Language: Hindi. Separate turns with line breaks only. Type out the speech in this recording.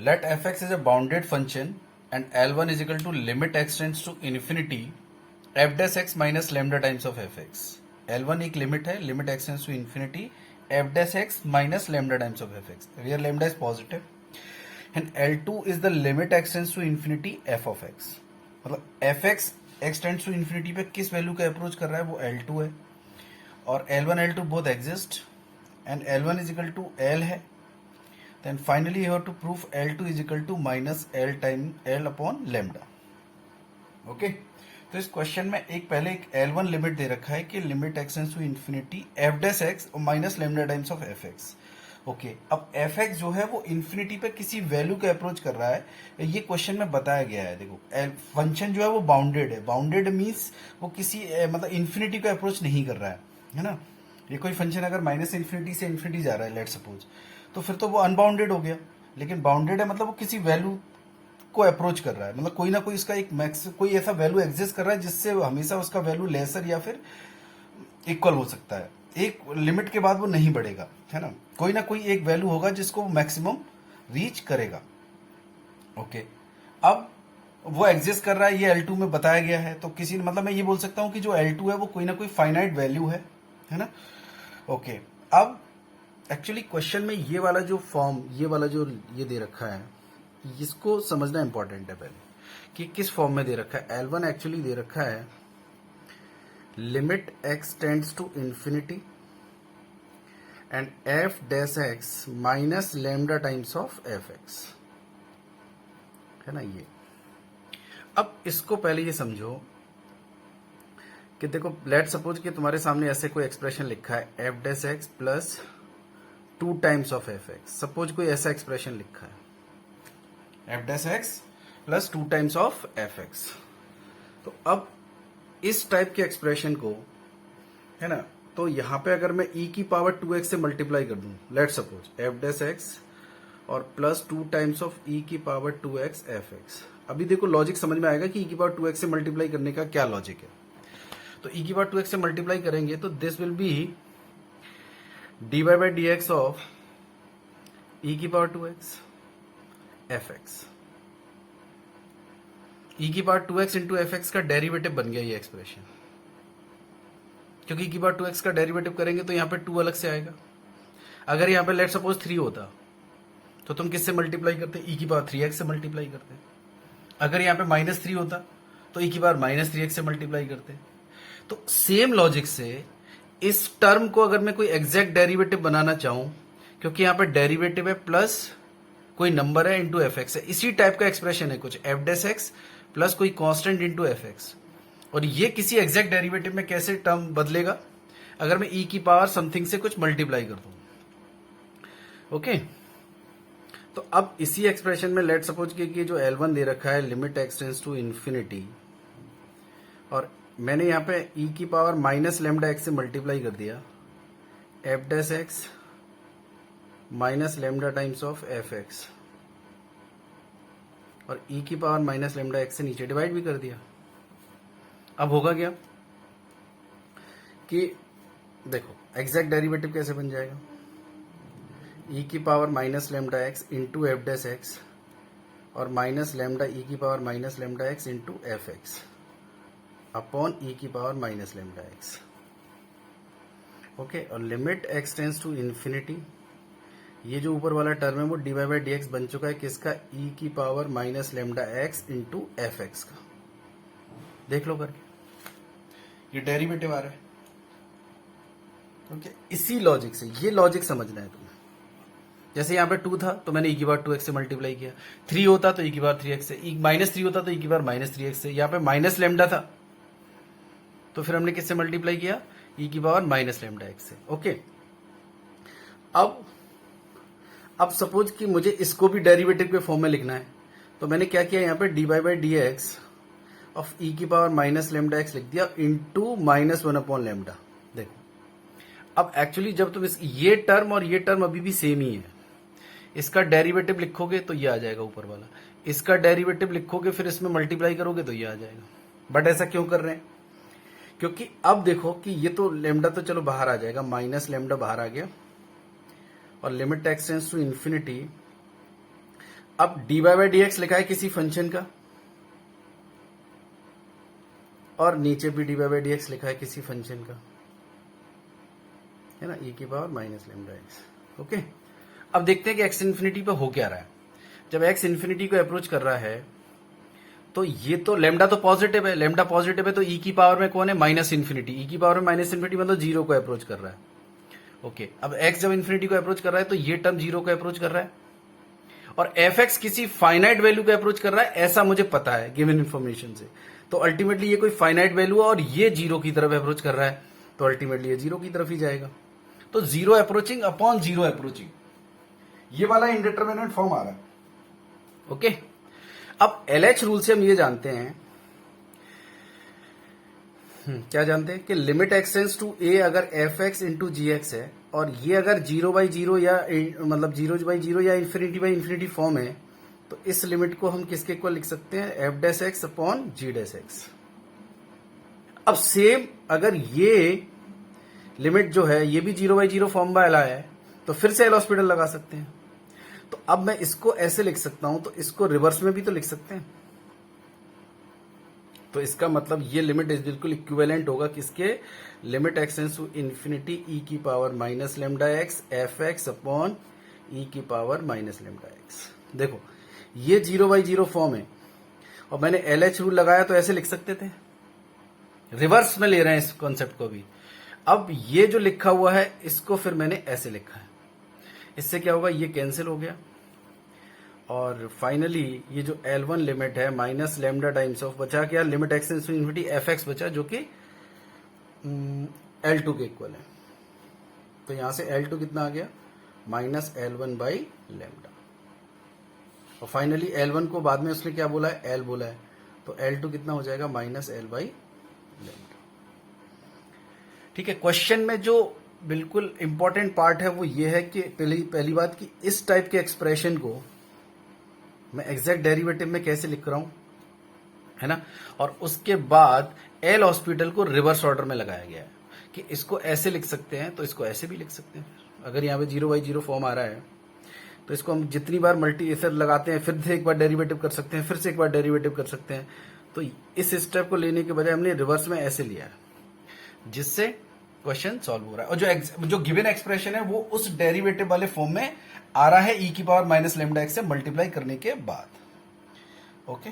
Let fx is a bounded function and L1 is equal to limit x tends to infinity f dash x minus lambda times of fx. L1 एक लिमिट है, limit x tends to infinity f dash x minus lambda times of fx, where lambda is positive. And L2 is the limit x tends to infinity f of x. मतलब fx x tends to infinity पे किस वैल्यू का अप्रोच कर रहा है, वो L2 है. और L1 L2 both exist and L1 is equal to L है. Then finally you have to prove L2 is equal to minus L time L upon lambda. Okay? तो इस क्वेश्चन में एक पहले एक L1 लिमिट दे रखा है कि limit x tends to infinity f dash x और minus lambda times of fx. Okay, अब fx जो है वो इन्फिनिटी पे किसी वैल्यू के अप्रोच कर रहा है, ये क्वेश्चन में बताया गया है. देखो फंक्शन जो है वो बाउंडेड है. बाउंडेड मीन्स वो किसी मतलब इन्फिनिटी को अप्रोच नहीं कर रहा है ना. ये कोई फंक्शन अगर माइनस इन्फिनिटी से इन्फिनिटी जा रहा है लेट सपोज, तो फिर तो वो अनबाउंडेड हो गया. लेकिन बाउंडेड है मतलब वो किसी वैल्यू को अप्रोच कर रहा है, मतलब कोई ना कोई इसका एक मैक्स कोई ऐसा वैल्यू एग्जिस्ट कर रहा है जिससे हमेशा उसका वैल्यू लेसर या फिर इक्वल हो सकता है. एक लिमिट के बाद वो नहीं बढ़ेगा, है ना. कोई ना कोई एक वैल्यू होगा जिसको वो मैक्सिमम रीच करेगा. ओके, अब वो एग्जिस्ट कर रहा है, ये L2 में बताया गया है. तो किसी मतलब मैं ये बोल सकता हूँ कि जो L2 है वो कोई ना कोई फाइनाइट वैल्यू है ना. ओके, अब एक्चुअली क्वेश्चन में ये वाला जो फॉर्म, ये वाला जो ये दे रखा है, इसको समझना इंपॉर्टेंट है पहले कि किस फॉर्म में दे रखा है. L1 एक्चुअली दे रखा है limit x tends to infinity and f dash x minus lambda times of fx, है ना ये. अब इसको पहले ये समझो कि देखो लेट सपोज कि तुम्हारे सामने ऐसे कोई एक्सप्रेशन लिखा है f dash x plus 2 times of fx. Suppose कोई ऐसा एक्सप्रेशन लिखा है f dash x plus 2 times of fx. तो अब इस टाइप के एक्सप्रेशन को, है ना, तो यहां पे अगर मैं e की पावर 2x से मल्टीप्लाई कर दूं, let suppose f dash x और प्लस 2 टाइम्स ऑफ e की पावर 2x fx. अभी देखो लॉजिक समझ में आएगा कि e की पावर 2x से मल्टीप्लाई करने का क्या लॉजिक है. तो e की पावर 2x से मल्टीप्लाई करेंगे तो this will be dy by dx of e की पावर 2x fx. e की पावर 2x इंटू fx का डेरिवेटिव बन गया ये एक्सप्रेशन, क्योंकि e की पावर 2x का डेरिवेटिव करेंगे तो यहां पे 2 अलग से आएगा. अगर यहां पे लेट सपोज 3 होता तो तुम किससे मल्टीप्लाई करते, e की पावर 3x से मल्टीप्लाई करते. अगर यहां पे माइनस 3 होता तो e की पावर माइनस 3x से मल्टीप्लाई करते. तो सेम लॉजिक से इस टर्म को अगर मैं कोई एग्जैक्ट डेरिवेटिव बनाना चाहूं, क्योंकि यहां पे डेरिवेटिव है प्लस कोई नंबर है इंटू fx है, इसी टाइप का एक्सप्रेशन है कुछ f डैश x प्लस कोई कांस्टेंट इंटू fx. और ये किसी एग्जैक्ट डेरिवेटिव में कैसे टर्म बदलेगा, अगर मैं e की पावर समथिंग से कुछ मल्टीप्लाई कर दूं. ओके, तो अब इसी एक्सप्रेशन में लेट सपोज कि जो L1 दे रखा है limit x tends to infinity, और मैंने यहाँ पे e की पावर माइनस लैम्डा x से मल्टीप्लाई कर दिया f dash x minus lambda times of fx, और e की पावर माइनस लैम्डा x से नीचे डिवाइड भी कर दिया. अब होगा क्या कि देखो एग्जैक्ट डेरिवेटिव कैसे बन जाएगा, e की power minus lambda x into f dash x और माइनस लैम्डा e की power minus lambda x into fx upon e की power minus lambda x. Okay, और limit x tends to infinity, ये जो ऊपर वाला टर्म है वो dy बाई dx बन चुका है किसका, e की power minus lambda x into fx का. देख लो करके, ये डेरिवेटिव आ रहा है. ओके, इसी लॉजिक से, ये लॉजिक समझना है तुम्हें. जैसे यहाँ पे 2 था तो मैंने e की पावर 2x से मल्टीप्लाई किया, 3 होता तो e की पावर 3x से, माइनस 3 होता तो e की पावर माइनस 3x से. यहाँ पे माइनस लैम्डा था तो फिर हमने किससे मल्टीप्लाई किया, e की पावर माइनस लैम्डा x से. ओके, अब सपोज कि मुझे इसको भी डेरिवेटिव के फॉर्म में लिखना है, तो मैंने क्या किया, यहाँ पे dy by dx of e की पावर माइनस लैम्डा x लिख दिया इंटू माइनस 1 अपॉन लैम्डा. देखो अब एक्चुअली जब तुम ये टर्म और ये टर्म अभी भी सेम ही है, इसका डेरिवेटिव लिखोगे तो ये आ जाएगा ऊपर वाला, इसका डेरिवेटिव लिखोगे फिर इसमें मल्टीप्लाई करोगे तो ये आ जाएगा. बट ऐसा क्यों कर रहे हैं, क्योंकि अब देखो कि ये तो लैम्डा तो चलो बाहर आ जाएगा, माइनस लैम्डा बाहर आ गया, और limit x tends to infinity. अब dy बाई डी एक्स लिखा है किसी फंक्शन का, और नीचे भी dy बाई डी एक्स लिखा है किसी फंक्शन का, है ना, e की power minus lambda x. Okay, अब देखते हैं कि x इन्फिनिटी पे हो क्या रहा है। जब x इन्फिनिटी को अप्रोच कर रहा है तो ये तो लेमडा तो पॉजिटिव है, लेमडा पॉजिटिव है तो e की पावर में कौन है, माइनस इन्फिनिटी। e की पावर में माइनस इन्फिनिटी मतलब जीरो को अप्रोच कर रहा है। ओके, अब x जब इन्फिनिटी को अप्रोच कर रहा है तो ये टर्म जीरो को अप्रोच कर रहा है, और fx किसी फाइनाइट वैल्यू को अप्रोच कर रहा है, ऐसा मुझे पता है गिवन इन्फॉर्मेशन से। तो अल्टीमेटली ये कोई फाइनाइट वैल्यू है और ये जीरो की तरफ अप्रोच कर रहा है, तो अल्टीमेटली ये जीरो की तरफ ही जाएगा। तो zero approaching upon zero approaching, ये वाला इंडिटरमिनेट फॉर्म आ रहा है। ओके, अब LH रूल से हम ये जानते हैं, क्या जानते हैं कि लिमिट एक्सटेंस टू ए अगर एफ एक्स इंटू जी एक्स है, और ये अगर जीरो बाई जीरो या मतलब जीरो बाई जीरो या इन्फिनिटी बाई इन्फिनिटी फॉर्म है, तो इस लिमिट को हम किसके इक्वल लिख सकते हैं, एफ डैश एक्स अपॉन जी डैश एक्स। अब सेम अगर ये लिमिट जो है ये भी जीरो बाई जीरो फॉर्म वाला है, तो फिर से एल हॉस्पिटल लगा सकते हैं। तो अब मैं इसको ऐसे लिख सकता हूं, तो इसको रिवर्स में भी तो लिख सकते हैं। तो इसका मतलब ये लिमिट इज बिल्कुल इक्विवेलेंट होगा किसके, limit x tends to infinity e की power minus lambda x f x upon e की पावर माइनस लेमडा एक्स। देखो ये जीरो बाई जीरो फॉर्म है, और मैंने एल एच रूल लगाया तो ऐसे लिख सकते थे, रिवर्स में ले रहे हैं इस कॉन्सेप्ट को भी। अब ये जो लिखा हुआ है इसको फिर मैंने ऐसे लिखा है, इससे क्या होगा, ये कैंसिल हो गया, और फाइनली ये जो L1 लिमिट है माइनस लेमडा टाइम्स ऑफ बचा क्या, limit x tends to infinity f x बचा, जो कि L2 के इक्वल है। तो यहां से L2 कितना आ गया, माइनस L1 बाई लेमडा, और फाइनली L1 को बाद में उसने क्या बोला है, L बोला है, तो L2 कितना हो जाएगा, माइनस L बाई लेमडा। ठीक है, क्वेश्चन में जो बिल्कुल इंपॉर्टेंट पार्ट है वो ये है कि पहली बात कि इस टाइप के एक्सप्रेशन को मैं एग्जैक्ट डेरिवेटिव में कैसे लिख रहा हूं, है ना, और उसके बाद एल हॉस्पिटल को रिवर्स ऑर्डर में लगाया गया है कि इसको ऐसे लिख सकते हैं तो इसको ऐसे भी लिख सकते हैं। अगर यहाँ पे जीरो बाई जीरो फॉर्म आ रहा है तो इसको हम जितनी बार मल्टी ऐसे लगाते हैं, फिर से एक बार डेरिवेटिव कर सकते हैं, फिर से एक बार डेरिवेटिव कर सकते हैं। तो इस स्टेप को लेने के बजाय हमने रिवर्स में ऐसे लिया है, जिससे क्वेश्चन सॉल्व हो रहा है। और जो गिवन एक्सप्रेशन है वो उस डेरिवेटिव वाले फॉर्म में आ रहा है, ई की पावर माइनस लेमडा एक्स से मल्टीप्लाई करने के बाद। ओके।